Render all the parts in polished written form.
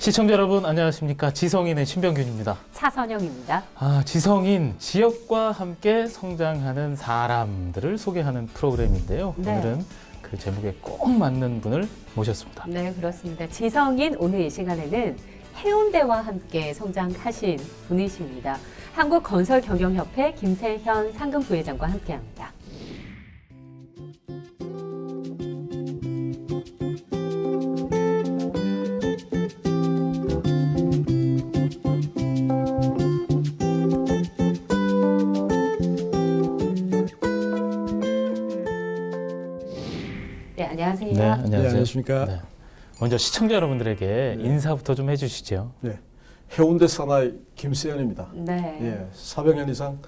시청자 여러분 안녕하십니까. 지성인의 신병균입니다. 차선영입니다. 지성인, 지역과 함께 성장하는 사람들을 소개하는 프로그램인데요. 네. 오늘은 그 제목에 꼭 맞는 분을 모셨습니다. 네, 그렇습니다. 지성인 오늘 이 시간에는 해운대와 함께 성장하신 분이십니다. 한국건설경영협회 김세현 상금부회장과 함께합니다. 네, 안녕하세요. 네, 안녕하세요. 네, 안녕하십니까. 네. 먼저 시청자 여러분들에게 인사부터 좀 해주시죠. 네, 해운대 사나이 김세현입니다. 네. 예, 400년 이상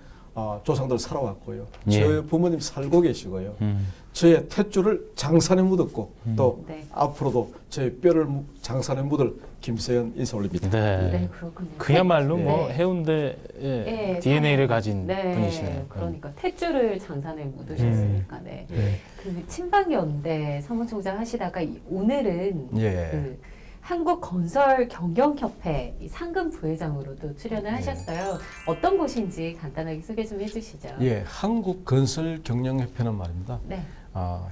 조상들 살아왔고요. 예. 저희 부모님 살고 계시고요. 음. 저의 탯줄을 장산에 묻었고 또 네. 앞으로도 제 뼈를 장산에 묻을 김세현 인사 올립니다. 네. 네, 그렇군요. 그야말로 네. 뭐 해운대의 DNA를 가진 네, 분이시네요. 그러니까 탯줄을 장산에 묻으셨으니까. 네. 네. 그 친박연대 사무총장 하시다가 오늘은 예. 그 한국건설경영협회 이 상금 부회장으로도 출연을 하셨어요. 어떤 곳인지 간단하게 소개 좀 해주시죠. 예, 한국건설경영협회는 말입니다. 네.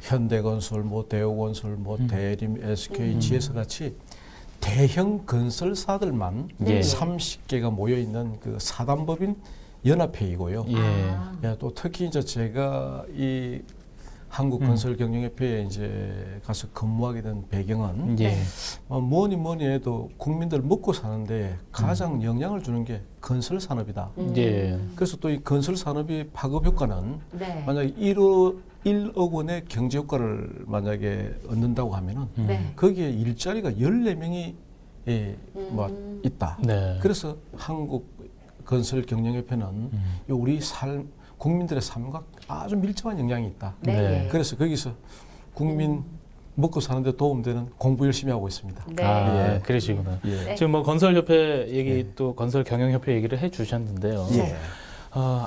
현대건설, 대우건설, 대림, SK, 음. GS 같이 대형 건설사들만 예. 30개가 모여 있는 그 사단법인 연합회이고요. 예. 예, 또 특히 이제 제가 이 한국건설경영협회에 이제 가서 근무하게 된 배경은 예. 뭐니 해도 국민들 먹고 사는데 가장 영향을 주는 게 건설 산업이다. 예. 그래서 또 이 건설 산업이 파급 효과는 네. 만약에 1억 원의 경제 효과를 만약에 얻는다고 하면은 네. 거기에 일자리가 14명이 있다. 네. 그래서 한국건설경영협회는 우리 국민들의 삶과 아주 밀접한 영향이 있다. 네. 네. 그래서 거기서 국민 먹고 사는데 도움되는 공부 열심히 하고 있습니다. 네. 예. 그러시구나. 예. 네. 지금 뭐 건설협회 얘기 또 건설경영협회 얘기를 해주셨는데요. 예.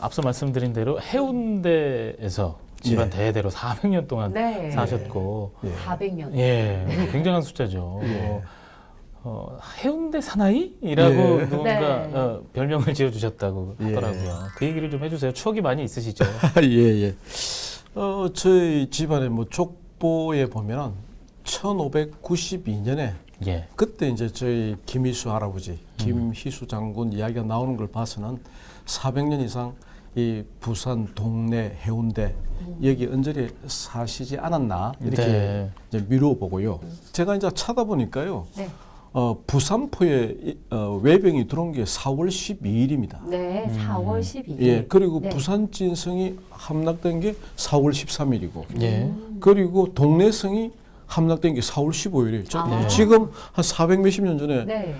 앞서 말씀드린 대로 해운대에서 집안 예. 대대로 400년 동안 네. 사셨고, 예. 400년. 예, 굉장한 숫자죠. 예. 해운대 사나이라고 예. 누군가 네. 별명을 지어주셨다고 예. 하더라고요. 그 얘기를 좀 해주세요. 추억이 많이 있으시죠? 예. 저희 집안의 뭐 족보에 보면은 1592년에 예. 그때 이제 저희 김희수 할아버지, 김희수 장군 이야기가 나오는 걸 봐서는 400년 이상 이 부산 동네 해운대 여기 언저리에 사시지 않았나 이렇게 네. 이제 미루어 보고요. 제가 이제 찾아보니까요. 네. 부산포에 외병이 들어온 게 4월 12일입니다. 네. 4월 12일. 예, 그리고 네. 부산진성이 함락된 게 4월 13일이고, 예. 그리고 동래성이 함락된 게 4월 15일이에요. 아. 지금 한 400 몇십 년 전에 네.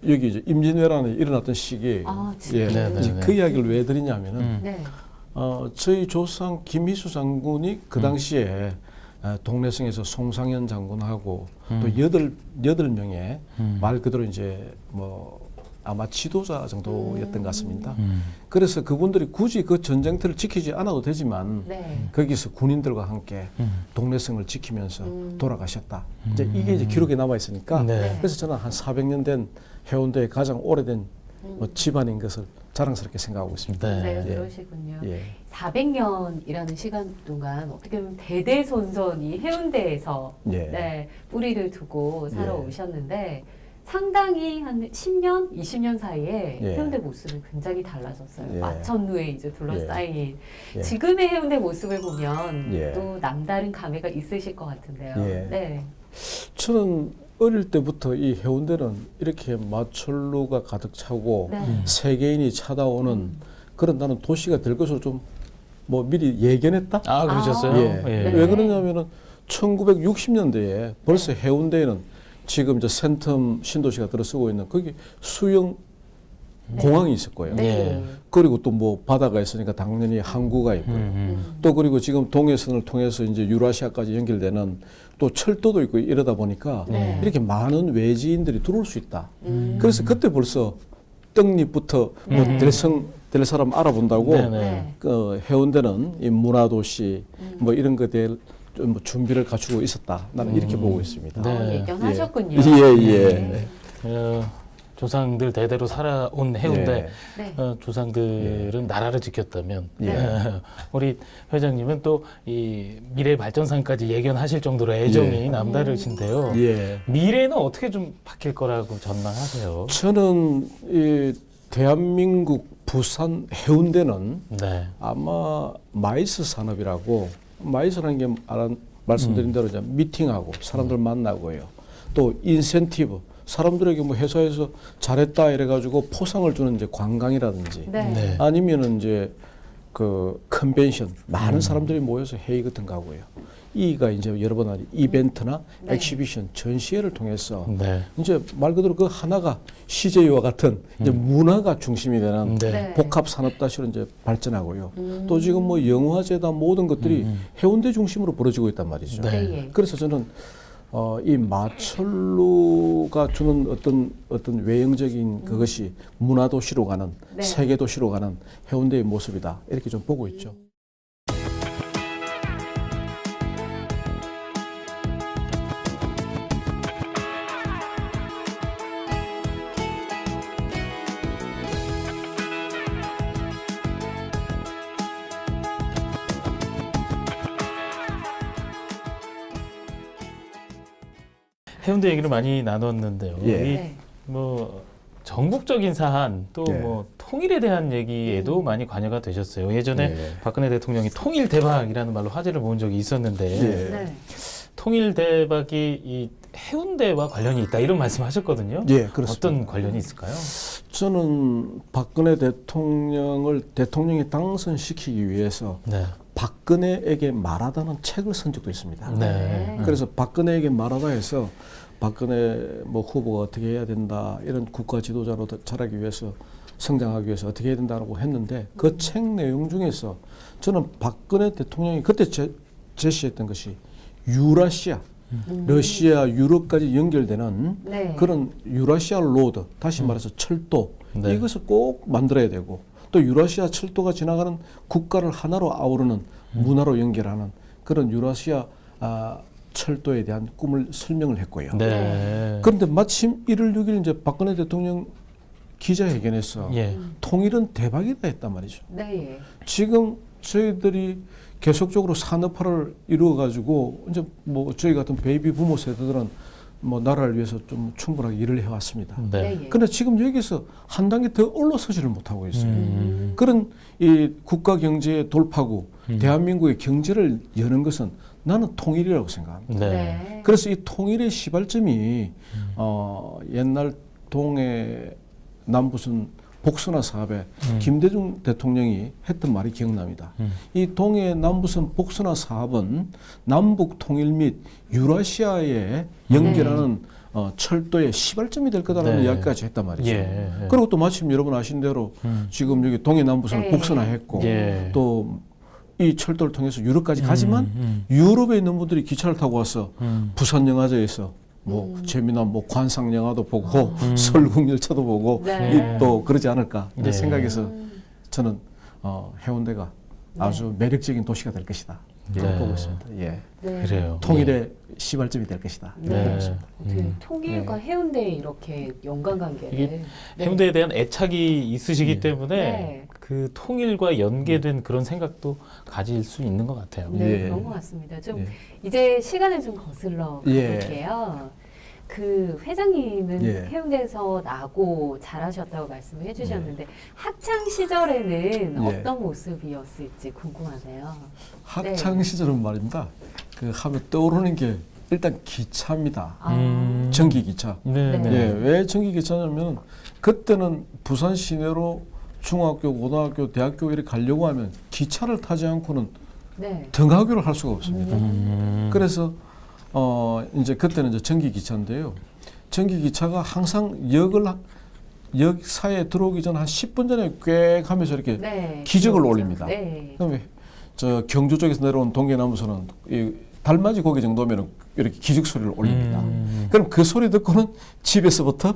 여기 이제 임진왜란이 일어났던 시기에 지금. 예, 네, 네, 그 이야기를 왜 드리냐면은 네. 저희 조상 김희수 장군이 그 당시에 동래성에서 송상현 장군하고 또 여덟 명의 말 그대로 이제 뭐 아마 지도자 정도였던 것 같습니다. 그래서 그분들이 굳이 그 전쟁터를 지키지 않아도 되지만 네. 거기서 군인들과 함께 동래성을 지키면서 돌아가셨다. 이제 이게 이제 기록에 남아 있으니까 네. 그래서 저는 한 400년 된 해운대의 가장 오래된 뭐 집안인 것을 자랑스럽게 생각하고 있습니다. 네. 네, 예. 그러시군요. 예. 400년이라는 시간 동안 어떻게 보면 대대손손이 해운대에서 예. 네, 뿌리를 두고 살아오셨는데 상당히 한 10년, 20년 사이에 예. 해운대 모습이 굉장히 달라졌어요. 예. 마천루에 이제 둘러싸인 예. 지금의 해운대 모습을 보면 예. 또 남다른 감회가 있으실 것 같은데요. 예. 네. 저는 어릴 때부터 이 해운대는 이렇게 마철루가 가득 차고 네. 세계인이 찾아오는 그런 나는 도시가 될 것으로 좀 뭐 미리 예견했다. 그러셨어요? 예. 네. 왜 그러냐면은 1960년대에 벌써 해운대에는 지금 이제 센텀 신도시가 들어서고 있는 거기 수영 공항이 있을 거예요. 네. 예. 그리고 또 뭐 바다가 있으니까 당연히 항구가 있고요. 또 그리고 지금 동해선을 통해서 이제 유라시아까지 연결되는 또 철도도 있고 이러다 보니까 네. 이렇게 많은 외지인들이 들어올 수 있다. 그래서 그때 벌써 떡잎부터 뭐 될 사람 알아본다고 네네. 네. 해운대는 이 문화도시 뭐 이런 것에 좀 준비를 갖추고 있었다. 나는 이렇게 보고 있습니다. 네. 예견하셨군요. 예, 예. 네. 조상들 대대로 살아온 해운대 네. 조상들은 나라를 지켰다면 예. 우리 회장님은 또 이 미래 발전상까지 예견하실 정도로 애정이 예. 남다르신데요. 예. 미래는 어떻게 좀 바뀔 거라고 전망하세요? 저는 이 대한민국 부산 해운대는 네. 아마 마이스 산업이라고 마이스라는 게 말씀드린 대로 이제 미팅하고 사람들 만나고요. 또 인센티브 사람들에게 뭐 회사에서 잘했다 이래가지고 포상을 주는 이제 관광이라든지 네. 네. 아니면은 이제 그 컨벤션 많은 사람들이 모여서 회의 같은 거 하고요. 이가 이제 여러 번 이벤트나 네. 엑시비션 전시회를 통해서 네. 이제 말 그대로 그 하나가 CJ와 같은 이제 문화가 중심이 되는 네. 네. 복합 산업 다시로 이제 발전하고요. 또 지금 뭐 영화제다 모든 것들이 해운대 중심으로 벌어지고 있단 말이죠. 네. 네. 예. 그래서 저는 이 마철루가 주는 어떤 외형적인 그것이 문화 도시로 가는 네. 세계 도시로 가는 해운대의 모습이다 이렇게 좀 보고 있죠. 해운대 얘기를 많이 나눴는데요. 예. 이 네. 뭐 전국적인 사안 또 예. 뭐 통일에 대한 얘기에도 많이 관여가 되셨어요. 예전에 예. 박근혜 대통령이 통일 대박이라는 말로 화제를 모은 적이 있었는데 예. 네. 통일 대박이 이 해운대와 관련이 있다 이런 말씀하셨거든요. 예, 그렇습니다. 어떤 관련이 있을까요? 저는 박근혜 대통령을 대통령이 당선시키기 위해서 네. 박근혜에게 말하다는 책을 쓴 적도 있습니다. 네. 그래서 박근혜에게 말하다 해서 박근혜 뭐 후보가 어떻게 해야 된다 이런 국가 지도자로 자라기 위해서 성장하기 위해서 어떻게 해야 된다고 했는데 그 책 내용 중에서 저는 박근혜 대통령이 그때 제시했던 것이 유라시아 러시아 유럽까지 연결되는 네. 그런 유라시아 로드 다시 말해서 철도 네. 이것을 꼭 만들어야 되고 또 유라시아 철도가 지나가는 국가를 하나로 아우르는 문화로 연결하는 그런 유라시아 철도에 대한 꿈을 설명을 했고요. 네. 그런데 마침 1월 6일 이제 박근혜 대통령 기자회견에서 예. 통일은 대박이다 했단 말이죠. 네. 지금 저희들이 계속적으로 산업화를 이루어 가지고 이제 뭐 저희 같은 베이비 부모 세대들은 뭐 나라를 위해서 좀 충분하게 일을 해왔습니다. 네. 네. 그런데 지금 여기서 한 단계 더 올라서지를 못하고 있어요. 음. 그런 이 국가 경제의 돌파구, 대한민국의 경제를 여는 것은 나는 통일이라고 생각합니다. 네. 네. 그래서 이 통일의 시발점이 옛날 동해 남부선 복선화 사업에 김대중 대통령이 했던 말이 기억납니다. 이 동해 남부선 복선화 사업은 남북 통일 및 유라시아에 연결하는 철도의 시발점이 될 거다라는 네. 이야기까지 했단 말이죠. 예. 그리고 또 마침 여러분 아신 대로 지금 여기 동해 남부선을 네. 복선화했고 예. 또 이 철도를 통해서 유럽까지 가지만 유럽에 있는 분들이 기차를 타고 와서 부산 영화제에서 뭐 재미난 뭐 관상 영화도 보고 설국 열차도 보고 네. 또 그러지 않을까 이런 네. 생각해서 저는 해운대가 아주 매력적인 도시가 될 것이다 이렇게 네. 보고 있습니다. 예. 네. 그래요. 통일의 시발점이 될 것이다. 네. 이렇게 보고 있습니다. 어떻게 통일과 해운대 이렇게 연관관계를 이게 네. 해운대에 대한 애착이 있으시기 예. 때문에 네. 그 통일과 연계된 그런 생각도 가질 수 있는 것 같아요. 네, 예. 그런 것 같습니다. 좀 예. 이제 시간을 좀 거슬러 예. 가볼게요. 그 회장님은 예. 해운대에서 나고 자라셨다고 말씀을 해주셨는데 학창 시절에는 예. 어떤 모습이었을지 궁금하네요. 학창 시절은 말입니다. 그 하면 떠오르는 게 일단 기차입니다. 아. 전기 기차. 네. 네. 예, 왜 전기 기차냐면 그때는 부산 시내로 중학교, 고등학교, 대학교 이렇게 가려고 하면 기차를 타지 않고는 네. 등하교를 할 수가 없습니다. 음. 그래서 이제 그때는 이제 전기 기차인데요. 전기 기차가 항상 역사에 들어오기 전 한 10분 전에 꽥 하면서 이렇게 네. 기적을 그렇죠. 올립니다. 네. 그다음에 저 경주 쪽에서 내려온 동계나무선은 이 달맞이 고개 정도면 이렇게 기적 소리를 올립니다. 그럼 그 소리 듣고는 집에서부터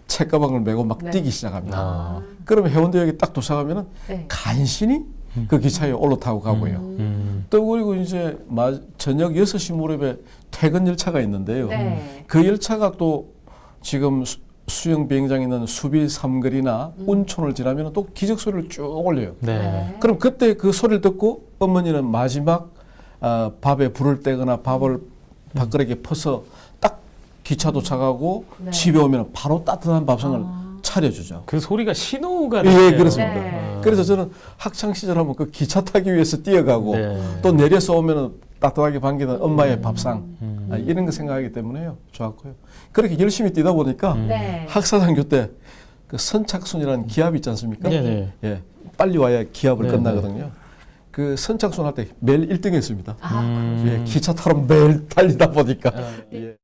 책가방을 메고 막 네. 뛰기 시작합니다. 아. 그러면 해운대역에 딱 도착하면은 네. 간신히 그 기차에 올라타고 가고요. 또 그리고 이제 저녁 6시 무렵에 퇴근 열차가 있는데요. 네. 그 열차가 또 지금 수영 비행장에 있는 수비 삼거리나 운촌을 지나면 또 기적 소리를 쭉 올려요. 네. 그럼 그때 그 소리를 듣고 어머니는 마지막 밥에 불을 떼거나 밥을 밥그릇에 퍼서 딱 기차 도착하고 네. 집에 오면 바로 따뜻한 밥상을 차려주죠. 그 소리가 신호가 예, 되네요. 그렇습니다. 네. 그래서 저는 학창 시절 하면 그 기차 타기 위해서 뛰어가고 네. 또 내려서 오면 따뜻하게 반기는 엄마의 밥상 이런 거 생각하기 때문에요. 좋았고요. 그렇게 열심히 뛰다 보니까 네. 학사장교 때 그 선착순이라는 기합이 있지 않습니까? 네네. 예, 빨리 와야 기합을 네네. 끝나거든요. 그 선착순 할 때 매일 1등했습니다. 아, 예, 기차 타러 매일 달리다 보니까. 예.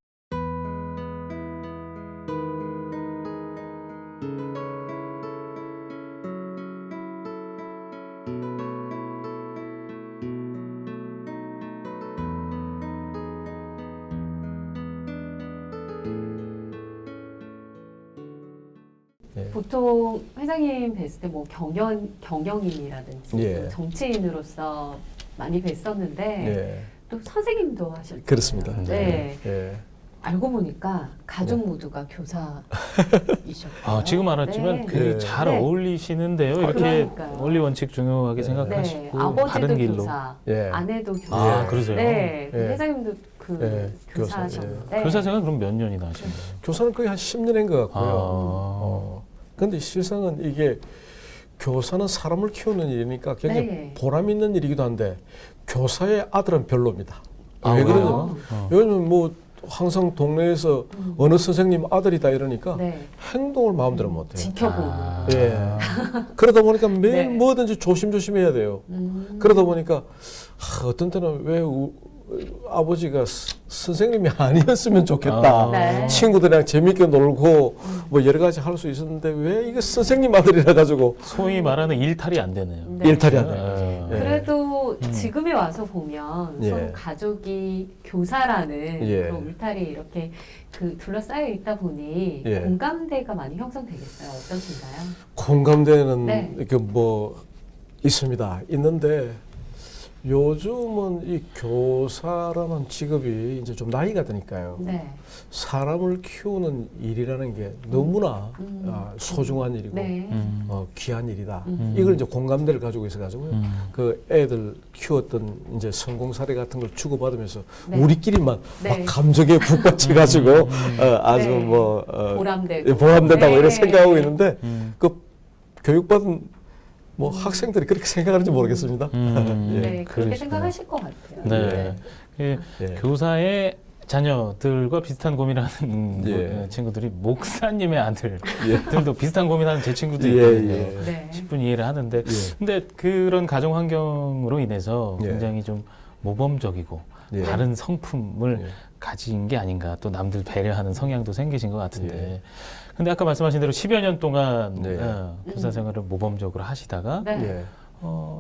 보통 회장님 뵀을 때 뭐 경영인이라든지 예. 또 정치인으로서 많이 뵀었는데 예, 또 선생님도 하셨죠. 그렇습니다. 네. 예. 알고 보니까 가족 모두가 교사이셨고. 아, 지금 알았지만 네. 굉장히 네. 잘 네. 어울리시는데요. 이렇게 그러니까요. 원리 원칙 중요하게 네. 생각하시고 네. 아버지도 바른 길로. 교사, 예. 아내도 교사. 아, 그러세요? 네. 예. 회장님도 그 예, 교사셨는데. 교사 생활 그럼 몇 년이나 하신 거예요? 교사는 거의 한 10년 한 것 같고요. 아. 근데 실상은 이게 교사는 사람을 키우는 일이니까 굉장히 네. 보람 있는 일이기도 한데 교사의 아들은 별로입니다. 아, 왜 왜요? 그러냐면 요즘은 뭐 항상 동네에서 어느 선생님 아들이다 이러니까 네. 행동을 마음대로 못해요. 지켜보는. 아. 예. 그러다 보니까 매일 네. 뭐든지 조심조심해야 돼요. 그러다 보니까 어떤 때는 왜 아버지가 선생님이 아니었으면 좋겠다. 아. 네. 친구들이랑 재밌게 놀고 뭐 여러 가지 할 수 있었는데 왜 이게 선생님 아들이라 가지고 소위 말하는 일탈이 안 되네요. 네. 일탈이 안 돼요. 아. 예. 그래도 지금에 와서 보면 예. 서로 가족이 교사라는 예. 그런 울타리 이렇게 그 둘러싸여 있다 보니 예. 공감대가 많이 형성되겠어요. 어떠신가요? 공감대는 네. 이렇게 뭐 있습니다. 있는데 요즘은 이 교사라는 직업이 이제 좀 나이가 드니까요. 네. 사람을 키우는 일이라는 게 너무나 소중한 일이고 네. 귀한 일이다. 이걸 이제 공감대를 가지고 있어가지고요. 그 애들 키웠던 이제 성공 사례 같은 걸 주고받으면서 네. 우리끼리만 네. 막 감정에 북받쳐가지고 아주 네. 뭐 보람되고. 보람된다고 네. 이렇게 생각하고 있는데 그 교육받은 뭐 학생들이 그렇게 생각하는지 모르겠습니다. 예. 네, 그렇게 그러시구나. 생각하실 것 같아요. 네. 예. 예. 교사의 자녀들과 비슷한 고민하는 예. 친구들이 목사님의 아들들도 비슷한 고민하는 제 친구도 예, 있거든요. 예. 네. 10분 이해를 하는데 예. 근데 그런 가정 환경으로 인해서 예. 굉장히 좀 모범적이고 예. 바른 성품을 예. 가진 게 아닌가, 또 남들 배려하는 성향도 생기신 것 같은데 예. 근데 아까 말씀하신 대로 10여 년 동안 네. 교사 생활을 모범적으로 하시다가 네. 예.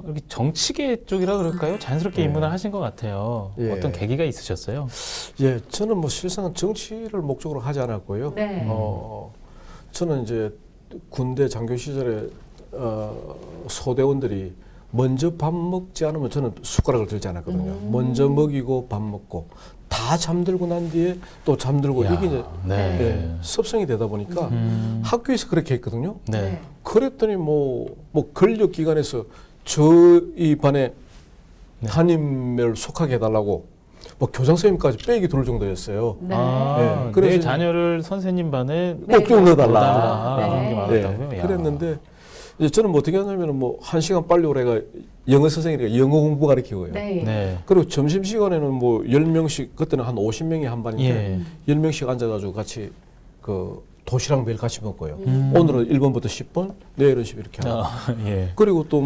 여기 정치계 쪽이라 그럴까요? 자연스럽게 예. 입문을 하신 것 같아요. 예. 어떤 계기가 있으셨어요? 예, 저는 뭐 실상은 정치를 목적으로 하지 않았고요. 네. 저는 이제 군대 장교 시절에 소대원들이 먼저 밥 먹지 않으면 저는 숟가락을 들지 않았거든요. 먼저 먹이고 밥 먹고 다 잠들고 난 뒤에 또 잠들고 야, 이게 이제 네. 예, 습성이 되다 보니까 학교에서 그렇게 했거든요. 네. 그랬더니 뭐 권력 기관에서 저희 반에 네. 담임을 속하게 해달라고 뭐 교장 선생님까지 빼기 돌 정도였어요. 네. 아, 예, 그래서 내 자녀를 선생님 반에 꼭 좀 넣어달라. 넣어달라. 네. 그런 게 많았다고요? 예, 야. 그랬는데 이제 저는 뭐 어떻게 하냐면 뭐 1시간 빨리 오래가 영어 선생이니까 영어 공부 가르치고요. 네. 네. 그리고 점심 시간에는 뭐 10명씩 그때는 한 50명이 한 반인데 예. 10명씩 앉아가지고 같이 그 도시락 매일 같이 먹고요. 음. 오늘은 1번부터 10번, 내일은 10 이렇게 하고. 예. 그리고 또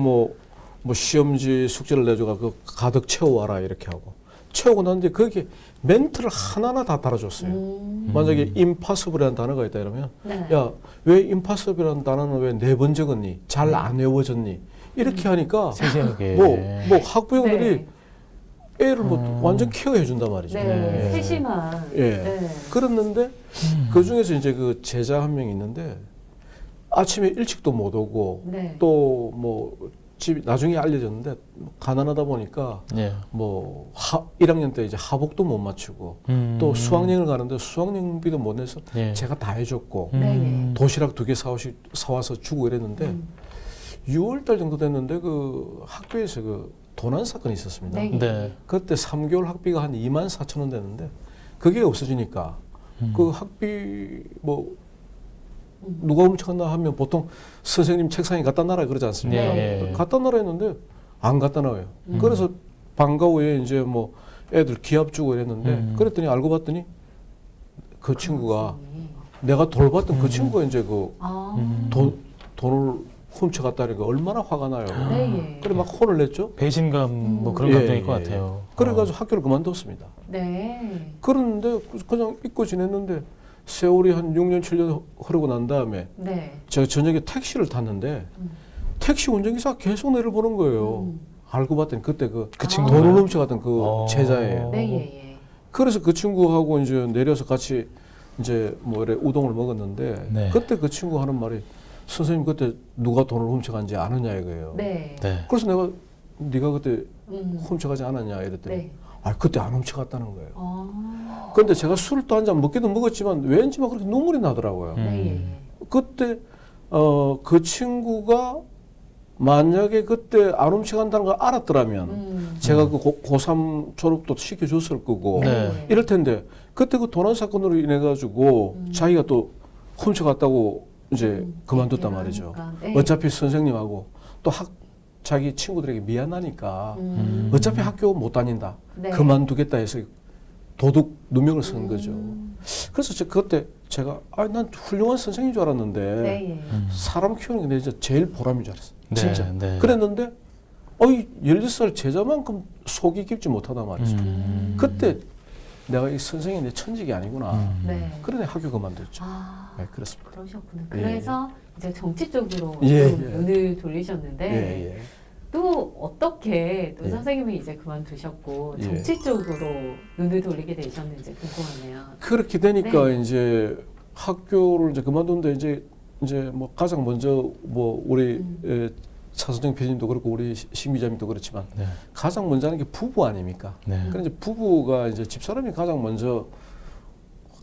뭐 시험지 숙제를 내줘가 그 가득 채워와라 이렇게 하고 채우고 난 뒤에 거기에 멘트를 하나하나 다 달아줬어요. 만약에 impossible이라는 단어가 있다 이러면 네. 야, 왜 impossible이라는 단어는 왜 4번 적었니? 잘 안 외워졌니? 이렇게 하니까 세세하게. 뭐 학부형들이 네. 애를 뭐 완전 케어해 준단 말이죠. 네. 예. 세심한. 예. 네. 그랬는데 그 중에서 이제 그 제자 한 명이 있는데 아침에 일찍도 못 오고 네. 또 뭐 집 나중에 알려졌는데 가난하다 보니까 예. 뭐 1학년 때 이제 하복도 못 맞추고 또 수학여행을 가는데 수학여행비도 못 내서 예. 제가 다 해줬고 네. 도시락 2개 사와서 주고 이랬는데 6월달 정도 됐는데 그 학교에서 그 도난 사건이 있었습니다. 네. 네. 그때 3개월 학비가 한 24,000원 됐는데 그게 없어지니까 그 학비 뭐 누가 훔쳐갔나 하면 보통 선생님 책상에 갖다 놔라 그러지 않습니까? 네. 갖다 놔라 했는데 안 갖다 놔요. 그래서 방과 후에 이제 뭐 애들 기합 주고 이랬는데 그랬더니 알고 봤더니 그 친구가 내가 돌봤던 그 친구가 이제 그 아. 돈을 훔쳐갔다니까 얼마나 화가 나요. 네. 그래 막 혼을 냈죠. 배신감 뭐 그런 예, 감정일 것 예, 같아요. 그래가지고 학교를 그만뒀습니다. 네. 그런데 그냥 잊고 지냈는데 세월이 한 6년, 7년 흐르고 난 다음에 네. 제가 저녁에 택시를 탔는데 택시 운전기사가 계속 내를 보는 거예요. 알고 봤더니 그때 그 친구 돈을 훔쳐갔던 그 제자예요. 네, 예, 예. 그래서 그 친구하고 이제 내려서 같이 이제 뭐 이래 우동을 먹었는데 네. 그때 그 친구 하는 말이 선생님 그때 누가 돈을 훔쳐간지 아느냐 이거예요. 네. 네. 그래서 내가 네가 그때 훔쳐가지 않았냐 이랬더니 네. 아 그때 안 훔쳐갔다는 거예요. 아. 그런데 제가 술을 또 한 잔 먹기도 먹었지만 왠지 막 그렇게 눈물이 나더라고요. 네, 예, 예. 그때 그 친구가 만약에 그때 안 훔쳐간다는 걸 알았더라면 제가 그 고3 졸업도 시켜줬을 거고 네. 이럴 텐데 그때 그 도난 사건으로 인해 가지고 자기가 또 훔쳐갔다고 이제 그만뒀단 말이죠. 그러니까, 네. 어차피 선생님하고 또 자기 친구들에게 미안하니까 어차피 학교 못 다닌다. 네. 그만두겠다 해서 도둑 누명을 쓴 거죠. 그래서 그때 제가 난 훌륭한 선생님인 줄 알았는데 네, 예. 사람 키우는 게 진짜 제일 보람인 줄 알았어요. 네, 진짜. 네. 그랬는데 16살 제자만큼 속이 깊지 못하단 말이죠. 그때 내가 이 선생이 내 천직이 아니구나. 네. 그러네 학교 그만뒀죠. 아. 네, 그렇습니다. 그러셨구나. 예. 그래서 이제 정치 쪽으로 예, 좀 예. 눈을 돌리셨는데 예, 예. 또 어떻게 또 예. 선생님이 이제 그만두셨고 예. 정치 쪽으로 눈을 돌리게 되셨는지 궁금하네요. 그렇게 되니까 네. 이제 학교를 이제 그만둔데 이제 뭐 가장 먼저 뭐 우리 차선정 PD님도 그렇고 우리 신 기자님도 그렇지만 네. 가장 먼저 하는 게 부부 아닙니까? 네. 그래서 이제 부부가 이제 집사람이 가장 먼저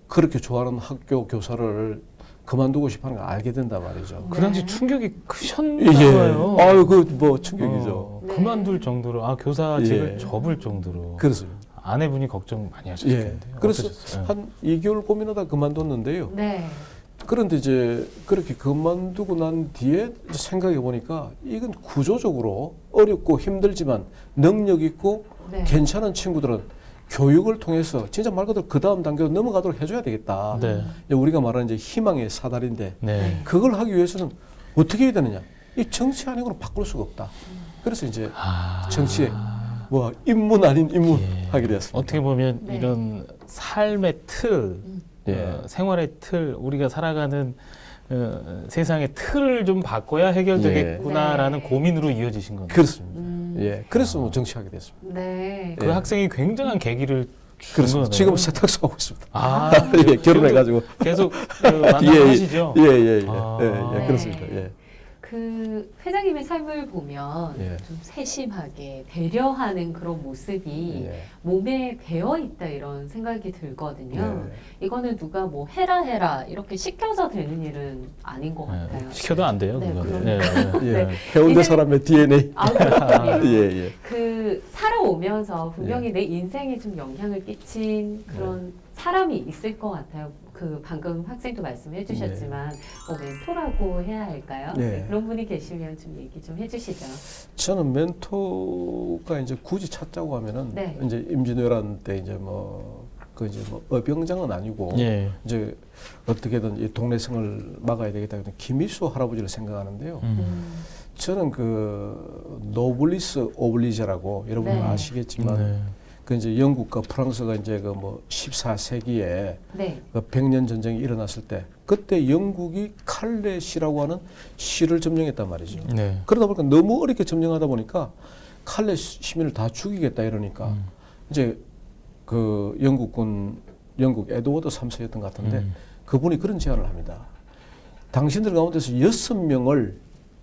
그렇게 좋아하는 학교 교사를 그만두고 싶어하는 걸 알게 된단 말이죠. 그 당시 네. 충격이 크셨나 예. 봐요. 아유 그 뭐 충격이죠. 네. 그만둘 정도로 교사직을 예. 접을 정도로 그렇습니다. 아내분이 걱정 많이 하셨을 예. 텐데. 그래서 어떠셨어요? 한 2개월 고민하다 그만뒀는데요. 네. 그런데 이제 그렇게 그만두고 난 뒤에 생각해 보니까 이건 구조적으로 어렵고 힘들지만 능력 있고 네. 괜찮은 친구들은 교육을 통해서 진짜 말 그대로 그 다음 단계로 넘어가도록 해줘야 되겠다. 네. 이제 우리가 말하는 이제 희망의 사다리인데 네. 그걸 하기 위해서는 어떻게 해야 되느냐? 이 정치 아니고는 바꿀 수가 없다. 그래서 이제 정치에 뭐 인문 아닌 인문 예. 하게 되었습니다. 어떻게 보면 네. 이런 삶의 틀, 예. 생활의 틀, 우리가 살아가는 세상의 틀을 좀 바꿔야 해결되겠구나라는 네. 고민으로 이어지신 건데. 그렇습니다. 예, 그래서 뭐 정치하게 됐습니다. 네. 그 예. 학생이 굉장한 계기를 준 그렇습니다. 거네요. 지금 세탁소 하고 있습니다. 아, 예, 결혼해가지고 계속 만나시죠. 예, 아. 예, 그렇습니다. 예. 그 회장님의 삶을 보면 예. 좀 세심하게 배려하는 그런 모습이 예. 몸에 배어 있다 이런 생각이 들거든요. 예. 이거는 누가 뭐 해라 이렇게 시켜서 되는 일은 아닌 것 같아요. 시켜도 안 돼요, 네, 그거는. 그러니까. 예. 네. 해운대 이제- 사람의 DNA. 아, 그렇군요. 예, 예. 그 살아오면서 분명히 내 인생에 좀 영향을 끼친 그런 사람이 있을 것 같아요. 그 방금 학생도 말씀해 주셨지만 뭐 멘토라고 해야 할까요? 네. 그런 분이 계시면 좀 얘기 좀 해주시죠. 저는 멘토가 이제 굳이 찾자고 하면은 네. 이제 임진왜란 때 이제 그 이제 뭐 어병장은 아니고 예. 이제 어떻게든 이 동네성을 막아야 되겠다 해서 김일수 할아버지를 생각하는데요. 저는 그 노블리스 오블리제라고 여러분 네. 아시겠지만 네. 그 이제 영국과 프랑스가 이제 그 뭐 14세기에 네. 그 100년 전쟁이 일어났을 때 그때 영국이 칼렛이라고 하는 시를 점령했단 말이죠. 네. 그러다 보니까 너무 어렵게 점령하다 보니까 칼렛 시민을 다 죽이겠다 이러니까 이제 그 영국 에드워드 3세였던 것 같은데 그분이 그런 제안을 합니다. 당신들 가운데서 6명을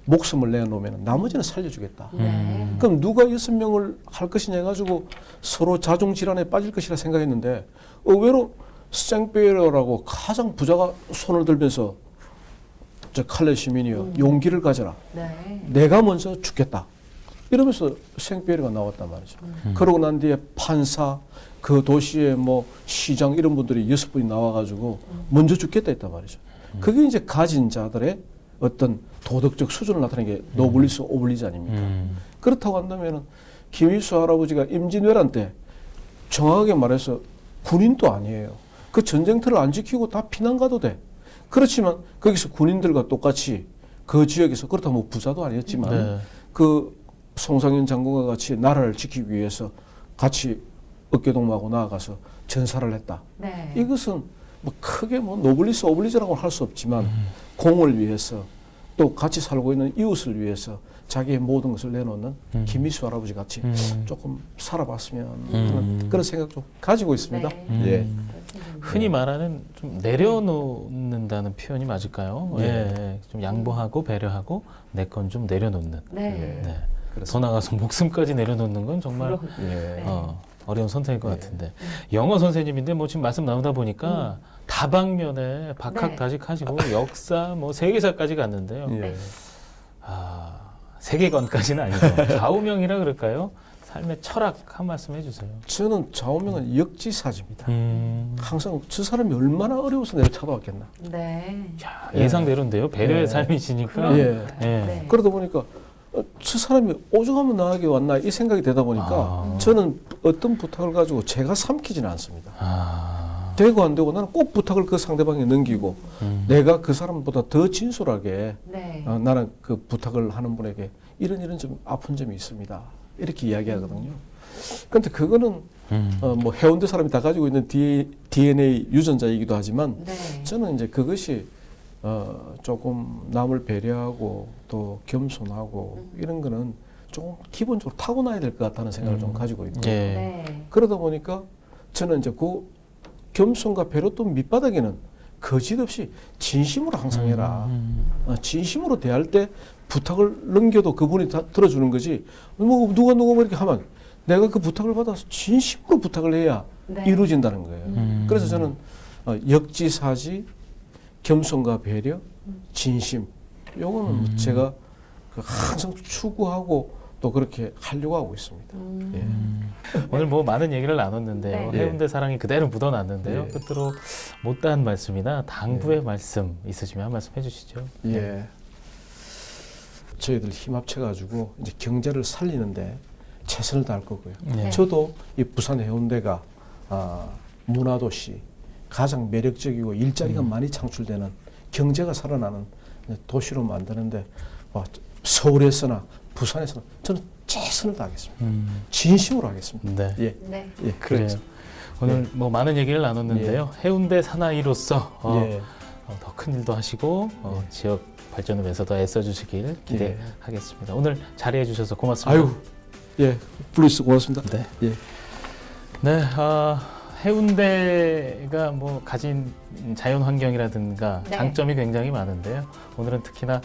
목숨을 내놓으면 나머지는 살려주겠다. 네. 그럼 누가 6명을 할 것이냐 해가지고 서로 자중 질환에 빠질 것이라 생각했는데 의외로 생베러라고 가장 부자가 손을 들면서 저 칼레 시민이여 용기를 가져라. 네. 내가 먼저 죽겠다. 이러면서 생베러가 나왔단 말이죠. 그러고 난 뒤에 판사, 그 도시의 뭐 시장 이런 분들이 6분이 나와가지고 먼저 죽겠다 했단 말이죠. 그게 이제 가진 자들의 어떤 도덕적 수준을 나타내는 게 노블리스 오블리지 아닙니까? 그렇다고 한다면은 김일수 할아버지가 임진왜란 때 정확하게 말해서 군인도 아니에요. 그 전쟁터를 안 지키고 다 피난 가도 돼. 그렇지만 거기서 군인들과 똑같이 그 지역에서 그렇다고 뭐 부자도 아니었지만 네. 그 송상현 장군과 같이 나라를 지키기 위해서 같이 어깨동무하고 나아가서 전사를 했다. 네. 이것은 뭐 크게 뭐 노블리스 오블리지라고 할 수 없지만 공을 위해서 또 같이 살고 있는 이웃을 위해서 자기의 모든 것을 내놓는 김일수 할아버지 같이 조금 살아봤으면 그런 생각 좀 가지고 있습니다. 네. 예. 흔히 말하는 좀 내려놓는다는 표현이 맞을까요? 예. 예. 좀 양보하고 배려하고 내 건 좀 내려놓는. 네. 네. 그렇습니다. 더 나가서 목숨까지 내려놓는 건 정말 그럼. 예. 어려운 선택일 것 예. 같은데 영어 선생님인데 뭐 지금 말씀 나누다 보니까 다방면에 박학다식하시고 역사 뭐 세계사까지 갔는데요. 예. 세계관까지는 아니고 좌우명이라 그럴까요? 삶의 철학 한 말씀 해주세요. 저는 좌우명은 역지사지입니다. 음. 항상 저 사람이 얼마나 어려워서 내가 찾아왔겠나. 네. 야, 예상대로인데요. 배려의 예. 삶이시니까. 예. 예. 네. 그러다 보니까 저 사람이 오죽하면 나에게 왔나 이 생각이 되다 보니까 저는 어떤 부탁을 가지고 제가 삼키지는 않습니다. 되고 안 되고 나는 꼭 부탁을 그 상대방에 넘기고 내가 그 사람보다 더 진솔하게 네. 나는 그 부탁을 하는 분에게 이런 좀 아픈 점이 있습니다. 이렇게 이야기하거든요. 그런데 그거는 뭐 해운대 사람이 다 가지고 있는 DNA 유전자이기도 하지만 네. 저는 이제 그것이 조금 남을 배려하고 또 겸손하고 이런 거는 좀 기본적으로 타고나야 될 것 같다는 생각을 좀 가지고 있고 예. 네. 그러다 보니까 저는 이제 그 겸손과 배려 또 밑바닥에는 거짓 없이 진심으로 항상 해라. 진심으로 대할 때 부탁을 넘겨도 그분이 다 들어주는 거지. 뭐 누가 뭐 이렇게 하면 내가 그 부탁을 받아서 진심으로 부탁을 해야 네. 이루어진다는 거예요. 그래서 저는 역지사지, 겸손과 배려, 진심. 요거는 제가 항상 추구하고 또 그렇게 하려고 하고 있습니다. 예. 오늘 뭐 많은 얘기를 나눴는데요. 네. 해운대 사랑이 그대로 묻어났는데요. 예. 끝으로 못다한 말씀이나 당부의 말씀 있으시면 한 말씀 해주시죠. 예. 저희들 힘 합쳐가지고 이제 경제를 살리는데 최선을 다할 거고요. 네. 저도 이 부산 해운대가 문화도시 가장 매력적이고 일자리가 많이 창출되는 경제가 살아나는 도시로 만드는데 서울에서나 부산에서나 저는 최선을 다하겠습니다. 진심으로 하겠습니다. 네. 예. 네. 예. 그래요. 오늘 뭐 많은 얘기를 나눴는데요. 해운대 사나이로서 예. 더 큰 일도 하시고 지역 발전을 위해서 더 애써주시길 기대하겠습니다. 오늘 자리해 주셔서 고맙습니다. 아유, 예, 불러주셔서 고맙습니다. 네. 예. 네, 해운대가 뭐 가진 자연 환경이라든가 네. 장점이 굉장히 많은데요. 오늘은 특히나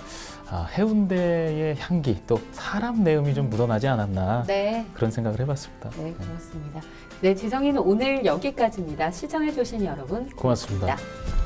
해운대의 향기 또 사람 내음이 좀 묻어나지 않았나 네. 그런 생각을 해봤습니다. 네, 그렇습니다. 네, 지성이는 오늘 여기까지입니다. 시청해주신 여러분 고맙습니다. 고맙습니다.